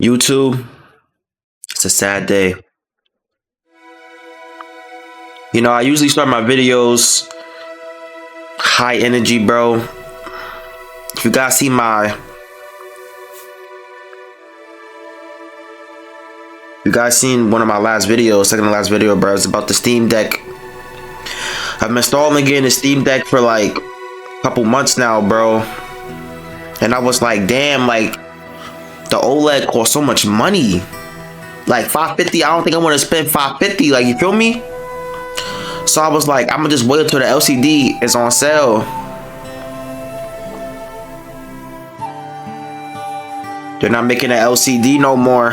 YouTube, it's a sad day. You know, I usually start my videos high energy, bro. If you guys see you guys seen one of my last videos, second to last video, bro. It's about the Steam Deck. I've been stalling getting the Steam Deck for like a couple months now, bro. And I was like, damn, like the OLED costs so much money. Like $550. I don't think I want to spend $550. Like, you feel me? So I was like, I'm gonna just wait until the LCD is on sale. They're not making an LCD no more.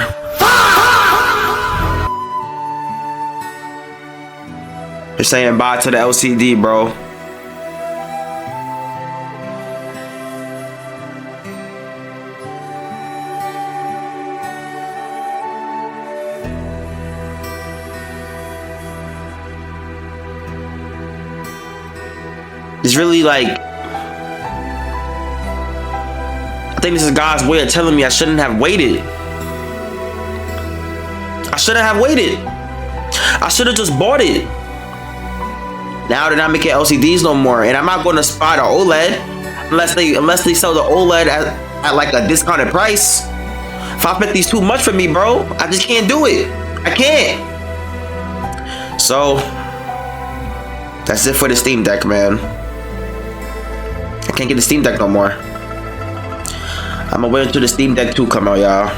They're saying bye to the LCD, bro. It's really like, I think this is God's way of telling me I shouldn't have waited. I shouldn't have waited. I should have just bought it. Now they're not making LCDs no more, and I'm not going to spot an OLED unless they sell the OLED at like a discounted price. $550 is too much for me, bro. I just can't do it. I can't. So that's it for the Steam Deck, man. I can't get the Steam Deck no more. I'm gonna wait until the Steam Deck 2 come out, y'all.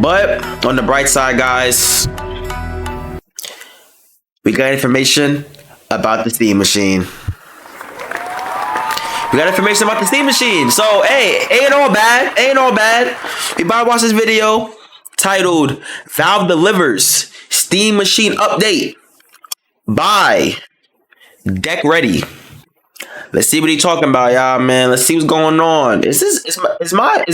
But on the bright side, guys, we got information about the Steam Machine. We got information about the Steam Machine. So, hey, ain't all bad. Ain't all bad. You better watch this video titled Valve Delivers Steam Machine Update by Deck Ready. Let's see what he talking about, y'all, man. Let's see what's going on. Is my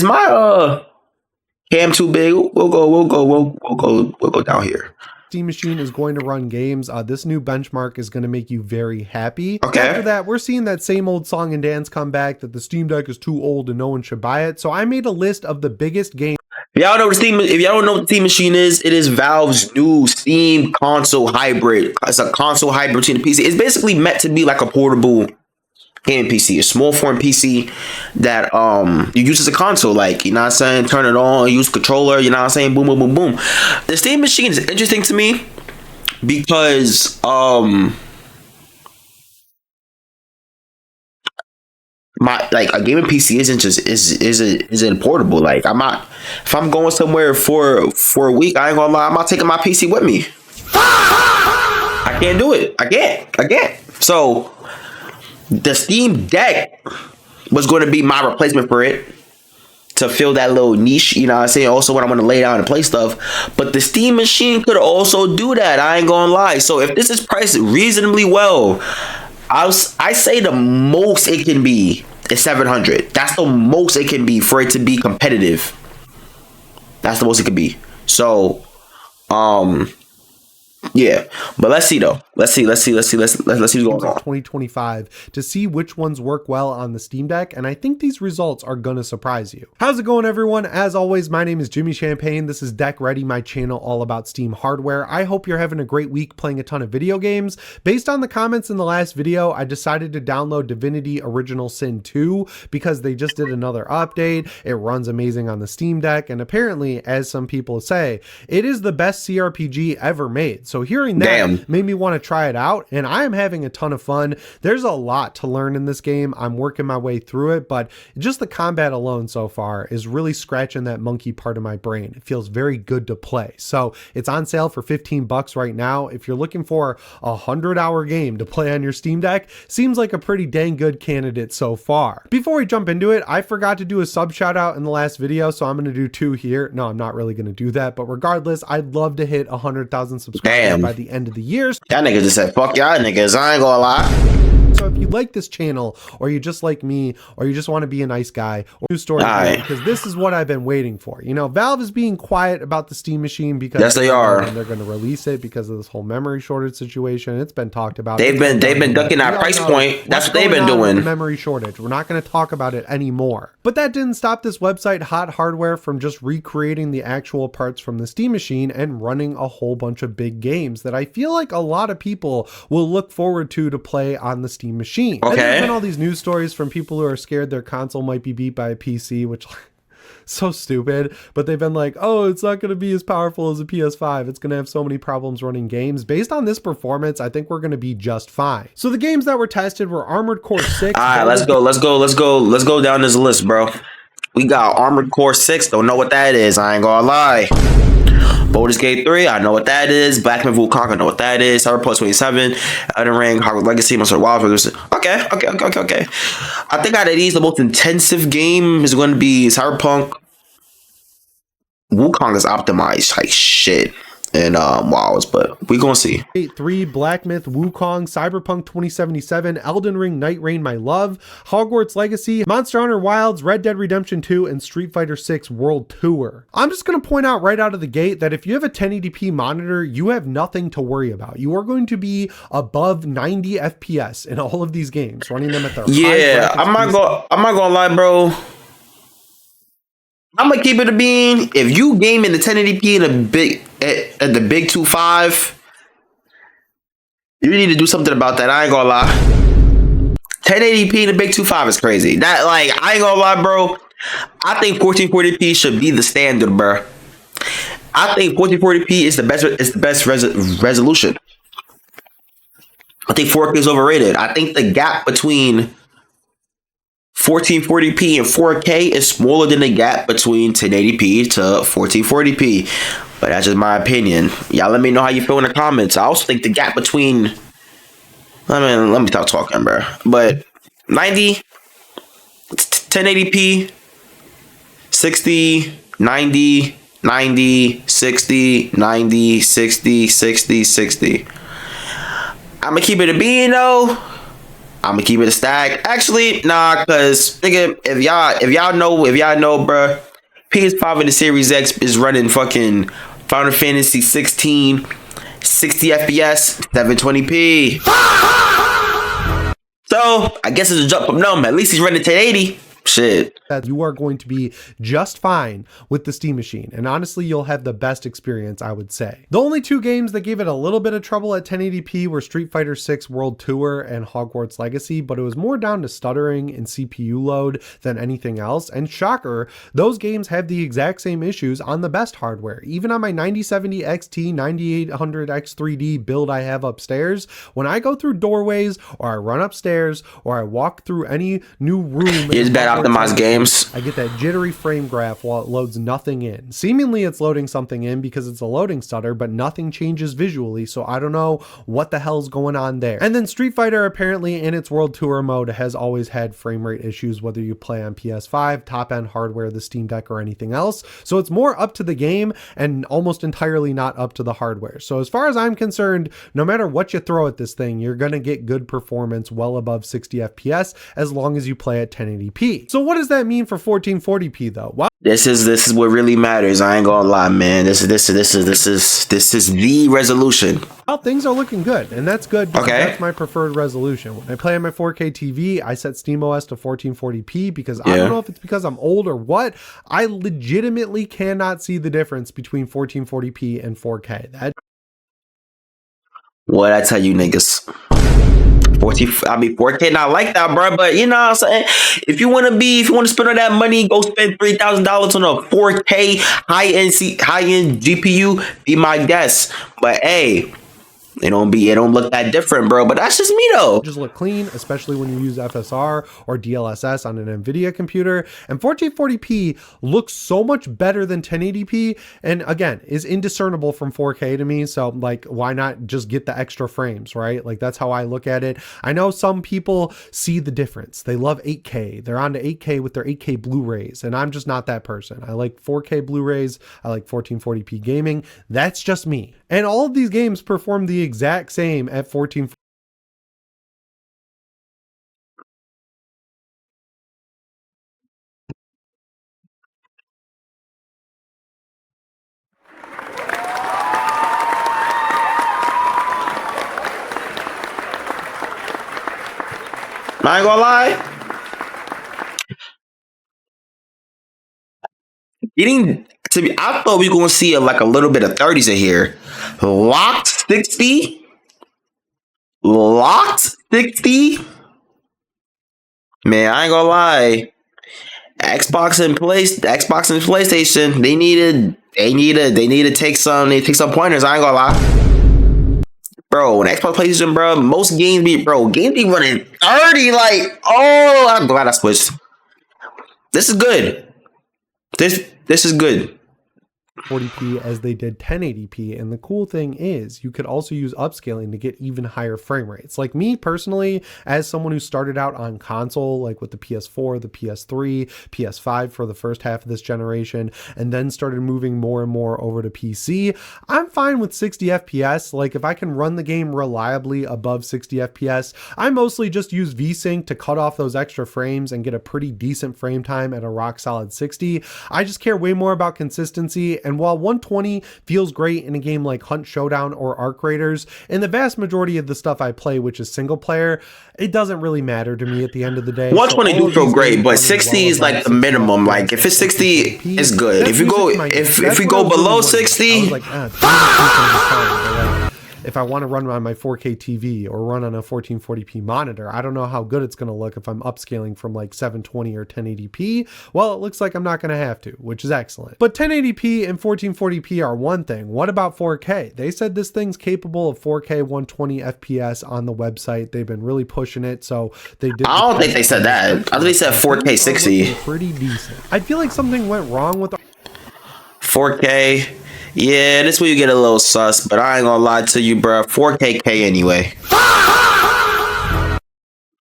cam too big? We'll go down here. Steam Machine is going to run games. This new benchmark is going to make you very happy. Okay. After that, we're seeing that same old song and dance come back that the Steam Deck is too old and no one should buy it. So I made a list of the biggest games. If y'all don't know what the Steam Machine is, it is Valve's new Steam console hybrid. It's a console hybrid between the PC. It's basically meant to be like a portable gaming PC, a small form PC that you use as a console. Like, you know what I'm saying? Turn it on, use controller, you know what I'm saying? Boom, boom, boom, boom. The Steam Machine is interesting to me because my like a gaming PC isn't portable. Like, I'm not, if I'm going somewhere for a week, I ain't gonna lie, I'm not taking my PC with me. I can't do it. I can't. So the Steam Deck was going to be my replacement for it to fill that little niche, you know what I'm saying? Also, when I want to lay down and play stuff. But the Steam Machine could also do that. I ain't gonna lie. So if this is priced reasonably well, I say the most it can be is $700. That's the most it can be for it to be competitive. That's the most it could be. So, yeah, but let's see though. Let's see what's going on. 2025 to see which ones work well on the Steam Deck, and I think these results are gonna surprise you. How's it going, everyone? As always, my name is Jimmy Champagne. This is Deck Ready, my channel all about Steam hardware. I hope you're having a great week playing a ton of video games. Based on the comments in the last video, I decided to download Divinity Original Sin 2 because they just did another update. It runs amazing on the Steam Deck, and apparently, as some people say, it is the best CRPG ever made. So hearing that made me want to try it out, and I am having a ton of fun. There's a lot to learn in this game. I'm working my way through it, but just the combat alone so far is really scratching that monkey part of my brain. It feels very good to play. So it's on sale for $15 right now. If you're looking for a 100-hour game to play on your Steam Deck, seems like a pretty dang good candidate so far. Before we jump into it, I forgot to do a sub shout out in the last video, so I'm going to do 2 here. No, I'm not really going to do that, but regardless, I'd love to hit 100,000 subscribers by the end of the year. That nigga just said, fuck y'all niggas, I ain't gonna lie. So if you like this channel, or you just like me, or you just want to be a nice guy, or do story, because this is what I've been waiting for. You know, Valve is being quiet about the Steam Machine because yes, they are. And they're going to release it because of this whole memory shortage situation. It's been talked about. They've been ducking that price point. That's what they've been doing. Memory shortage. We're not going to talk about it anymore. But that didn't stop this website, Hot Hardware, from just recreating the actual parts from the Steam Machine and running a whole bunch of big games that I feel like a lot of people will look forward to play on the Steam Machine. Okay. And there's been all these news stories from people who are scared their console might be beat by a PC, which so stupid, but they've been like, oh, it's not going to be as powerful as a PS5. It's going to have so many problems running games. Based on this performance, I think we're going to be just fine. So the games that were tested were Armored Core 6. All right, let's go down this list, bro. We got Armored Core 6. Don't know what that is. I ain't gonna lie. Baldur's Gate 3, I know what that is. Black Myth: Wukong, I know what that is. Cyberpunk 27, Elden Ring, Hogwarts Legacy, Monster Wild. Okay. I think out of these, the most intensive game is going to be Cyberpunk. Wukong is optimized like shit. And WoWs, but we gonna see. 3, Black Myth: Wukong, Cyberpunk 2077, Elden Ring, Night Rain, My Love, Hogwarts Legacy, Monster Hunter Wilds, Red Dead Redemption 2, and Street Fighter 6 World Tour. I'm just gonna point out right out of the gate that if you have a 1080p monitor, you have nothing to worry about. You are going to be above 90 FPS in all of these games, running them at their high I'm not gonna lie, bro. I'm gonna keep it a bean. If you game in the 1080p in at the big 2.5, you need to do something about that. I ain't gonna lie. 1080p in the big 2.5 is crazy. That, like, I ain't gonna lie, bro. I think 1440p should be the standard, bro. I think 1440p is the best resolution. I think 4K is overrated. I think the gap between 1440p and 4K is smaller than the gap between 1080p to 1440p. But that's just my opinion. Y'all let me know how you feel in the comments. I also think the gap between... let me stop talking, bro. But 90, 1080p, 60, 90, 90, 60, 90, 60, 60, 60. I'm gonna keep it a bean, though. I'm gonna keep it a stack. Actually, nah, cause nigga, if y'all know, bro, PS5 and the Series X is running fucking Final Fantasy 16, 60 FPS, 720p. So I guess it's a jump up number. At least he's running 1080. Shit. That you are going to be just fine with the Steam Machine, and honestly you'll have the best experience, I would say. The only two games that gave it a little bit of trouble at 1080p were Street Fighter 6 World Tour and Hogwarts Legacy, but it was more down to stuttering and CPU load than anything else. And shocker, those games have the exact same issues on the best hardware. Even on my 9070 XT 9800 X3D build I have upstairs, when I go through doorways or I run upstairs or I walk through any new room, it's bad optimized games. I get that jittery frame graph while it loads nothing in. Seemingly it's loading something in because it's a loading stutter, but nothing changes visually, so I don't know what the hell's going on there. And then Street Fighter, apparently in its World Tour mode, has always had frame rate issues, whether you play on PS5, top-end hardware, the Steam Deck, or anything else. So it's more up to the game and almost entirely not up to the hardware. So as far as I'm concerned, no matter what you throw at this thing, you're gonna get good performance well above 60 FPS as long as you play at 1080p. So what does that mean for 1440p though? Wow. This is what really matters. I ain't gonna lie, man. This is the resolution. Well, things are looking good, and that's good because okay. That's my preferred resolution. When I play on my 4K TV, I set SteamOS to 1440p because I don't know if it's because I'm old or what. I legitimately cannot see the difference between 1440p and 4K. What I tell you, niggas. 4K not like that, bro. But you know what I'm saying? If you want to spend all that money, go spend $3,000 on a 4K high-end GPU. Be my guest. But hey, it don't look that different, bro. But that's just me though. Just look clean, especially when you use FSR or DLSS on an NVIDIA computer. And 1440p looks so much better than 1080p, and again is indiscernible from 4K to me. So like, why not just get the extra frames, right? Like that's how I look at it. I know some people see the difference. They love 8K. They're on to 8K with their 8K Blu-rays, and I'm just not that person. I like 4K Blu-rays. I like 1440p gaming. That's just me. And all of these games perform the exact same at 1440p. I ain't gonna lie. Getting to be, I thought we were gonna see like a little bit of 30s in here. Locked 60. Locked 60. Man, I ain't gonna lie. Xbox and PlayStation, they need to take some pointers. I ain't gonna lie. Bro, when Xbox PlayStation, bro, most games be running 30. Like, oh, I'm glad I switched. This is good. This is good. 40p as they did 1080p, and the cool thing is you could also use upscaling to get even higher frame rates. Like me personally, as someone who started out on console, like with the PS4, the PS3, PS5 for the first half of this generation, and then started moving more and more over to PC, I'm fine with 60 FPS. Like if I can run the game reliably above 60 FPS, I mostly just use VSync to cut off those extra frames and get a pretty decent frame time at a rock solid 60. I just care way more about consistency. And while 120 feels great in a game like Hunt Showdown or Arc Raiders, in the vast majority of the stuff I play, which is single player, it doesn't really matter to me at the end of the day. 120 do feel great, but 60 is like the minimum. Like if it's 60, it's good. If we go below 60, if I want to run on my 4K TV or run on a 1440p monitor, I don't know how good it's going to look if I'm upscaling from like 720 or 1080p. Well, it looks like I'm not going to have to, which is excellent. But 1080p and 1440p are one thing. What about 4K? They said this thing's capable of 4K 120 FPS on the website. They've been really pushing it, so they did. I don't think they said that. I think they said 4K 60. Pretty decent. I feel like something went wrong with 4K. Yeah, this where you get a little sus, but I ain't gonna lie to you, bro. 4K anyway.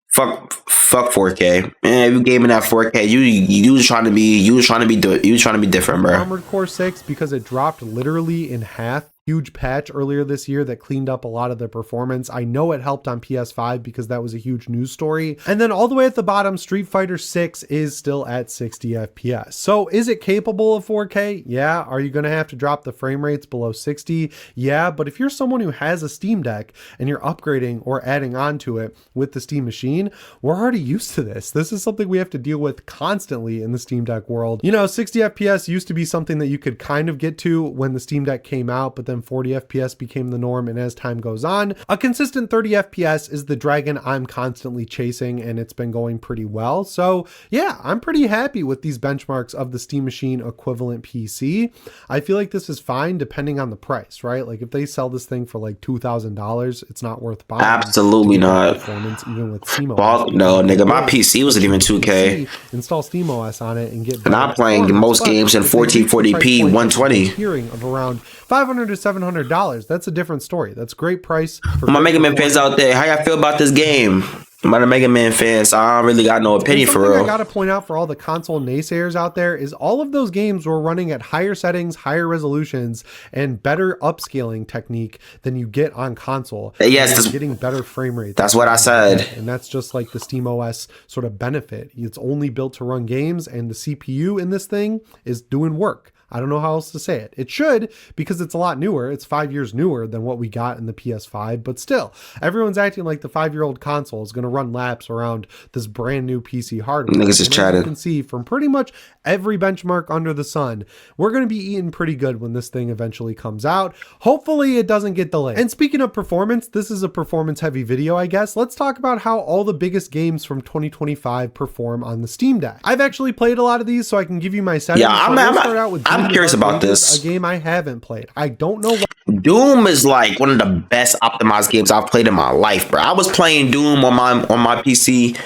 Fuck 4K. Man, if you gaming at 4K, you was trying to be different, bro. Armored Core 6, because it dropped literally in half. Huge patch earlier this year that cleaned up a lot of the performance. I know it helped on PS5 because that was a huge news story. And then all the way at the bottom, Street Fighter 6 is still at 60 FPS. So is it capable of 4K? Yeah. Are you going to have to drop the frame rates below 60? Yeah. But if you're someone who has a Steam Deck and you're upgrading or adding on to it with the Steam machine, we're already used to this. This is something we have to deal with constantly in the Steam Deck world. You know, 60 FPS used to be something that you could kind of get to when the Steam Deck came out, but then 40 FPS became the norm, and as time goes on, a consistent 30 FPS is the dragon I'm constantly chasing, and it's been going pretty well. So yeah, I'm pretty happy with these benchmarks of the Steam Machine equivalent PC. I feel like this is fine depending on the price, right? Like if they sell this thing for like $2,000, it's not worth buying. Absolutely not. Performance, even with SteamOS. No, nigga, my PC wasn't even 2K. Install SteamOS on it and get. And I'm playing most games in 1440p 120. Hearing of around $500 to $700. That's a different story. That's a great price. For my Mega Man fans out there, how y'all feel about this game? I'm not a Mega Man fan, so I don't really got no opinion for real. I gotta point out for all the console naysayers out there is all of those games were running at higher settings, higher resolutions, and better upscaling technique than you get on console. Yes, getting better frame rates. That's what I said. And that's just like the SteamOS sort of benefit. It's only built to run games, and the CPU in this thing is doing work. I don't know how else to say it. It should, because it's a lot newer. It's 5 years newer than what we got in the PS5, but still, everyone's acting like the 5-year-old console is going to run laps around this brand new PC hardware. Niggas just chatted. You can see from pretty much every benchmark under the sun, we're going to be eating pretty good when this thing eventually comes out. Hopefully it doesn't get delayed. And speaking of performance, this is a performance heavy video, I guess. Let's talk about how all the biggest games from 2025 perform on the Steam Deck. I've actually played a lot of these, so I can give you my settings. Yeah, I'm curious about this. A game I haven't played. I don't know what. Doom is like one of the best optimized games I've played in my life, bro. I was playing Doom on my PC,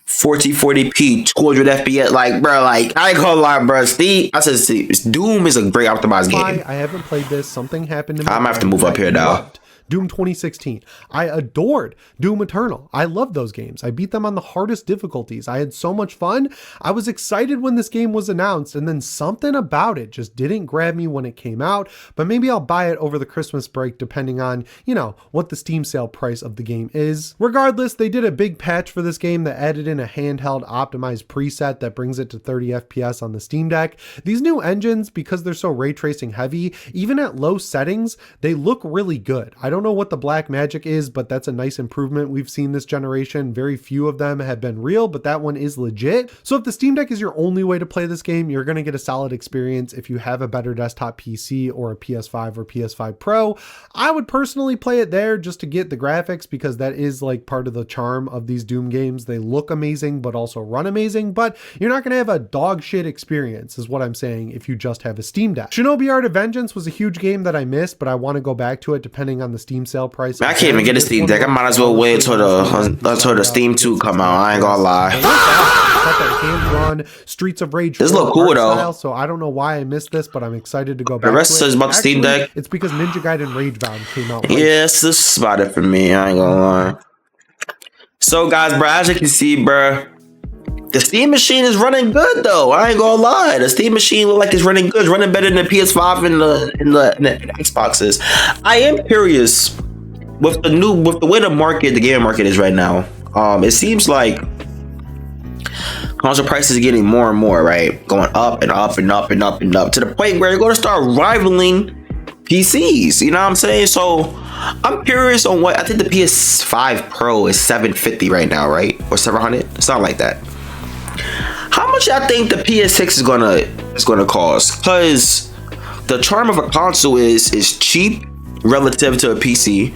1440p, 200 FPS. Like, bro, like I ain't gonna lie, bro. Steve, I said, Doom is a great optimized game. I haven't played this. Something happened to me. I'm gonna have to move up here now. Doom 2016. I adored Doom Eternal. I love those games. I beat them on the hardest difficulties. I had so much fun. I was excited when this game was announced, and then something about it just didn't grab me when it came out, but maybe I'll buy it over the Christmas break depending on, you know, what the Steam sale price of the game is. Regardless, they did a big patch for this game that added in a handheld optimized preset that brings it to 30 FPS on the Steam Deck. These new engines, because they're so ray tracing heavy, even at low settings, they look really good. I don't know what the black magic is, but that's a nice improvement we've seen this generation. Very few of them have been real, but that one is legit. So if the Steam Deck is your only way to play this game, you're going to get a solid experience. If you have a better desktop PC or a PS5 or PS5 Pro, I would personally play it there just to get the graphics, because that is like part of the charm of these Doom games. They look amazing, but also run amazing, but you're not going to have a dog shit experience is what I'm saying if you just have a Steam Deck. Shinobi Art of Vengeance was a huge game that I missed, but I want to go back to it depending on the Steam sale price. I can't even get a Steam Deck. I might as well wait until the Steam 2 come out. I ain't gonna lie. Got that hand-drawn Streets of Rage. This look cool though. Style, so I don't know why I missed this, but I'm excited to go back. The rest to it. is about the Steam Deck. It's because Ninja Gaiden Rage Bound came out. Yes, this is about it for me. I ain't gonna lie. So guys, bro, as you can see, bro, the Steam machine is running good though. I ain't gonna lie. The Steam machine look like it's running good. It's running better than the PS5 and the Xboxes. I am curious with the way the game market is right now. It seems like console prices are getting more and more, right? Going up and up and up and up and up to the point where you're going to start rivaling PCs. You know what I'm saying? So I'm curious on what I think the PS5 Pro is $750 right now, right? Or $700, something like that. How much I think the PS6 is gonna cost? Because the charm of a console is cheap relative to a PC.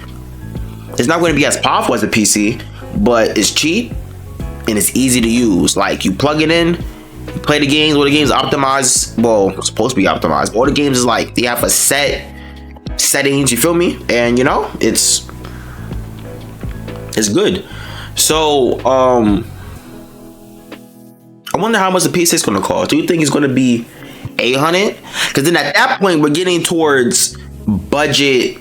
It's not going to be as powerful as a PC, but it's cheap and it's easy to use. Like, you plug it in, you play the games. All the games optimized. Well, it's supposed to be optimized. All the games is like they have a set settings. You feel me? And you know, it's good. So I wonder how much the PS6 is going to cost. Do you think it's going to be $800? Because then at that point, we're getting towards budget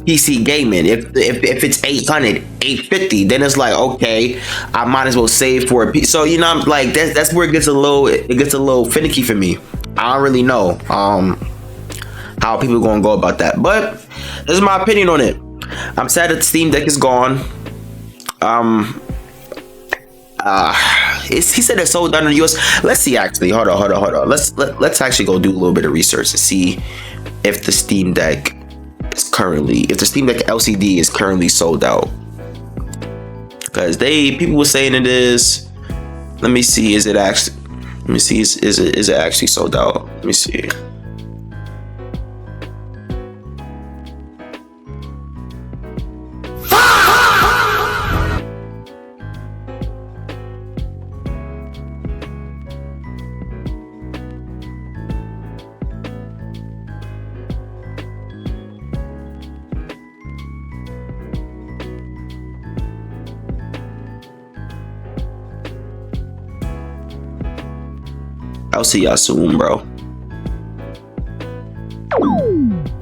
PC gaming. If it's $800, $850, then it's like, okay, I might as well save for a PC. So you know, I'm like, that's where it gets a little finicky for me. I don't really know how people are going to go about that, but this is my opinion on it. I'm sad that the Steam Deck is gone. He said it's sold out in the US. Let's see, actually. Hold on. Let's actually go do a little bit of research to see if the Steam Deck is if the Steam Deck LCD is currently sold out. Because people were saying it is. Let me see. Is it actually? Let me see. Is it actually sold out? Let me see. I'll see y'all soon, bro.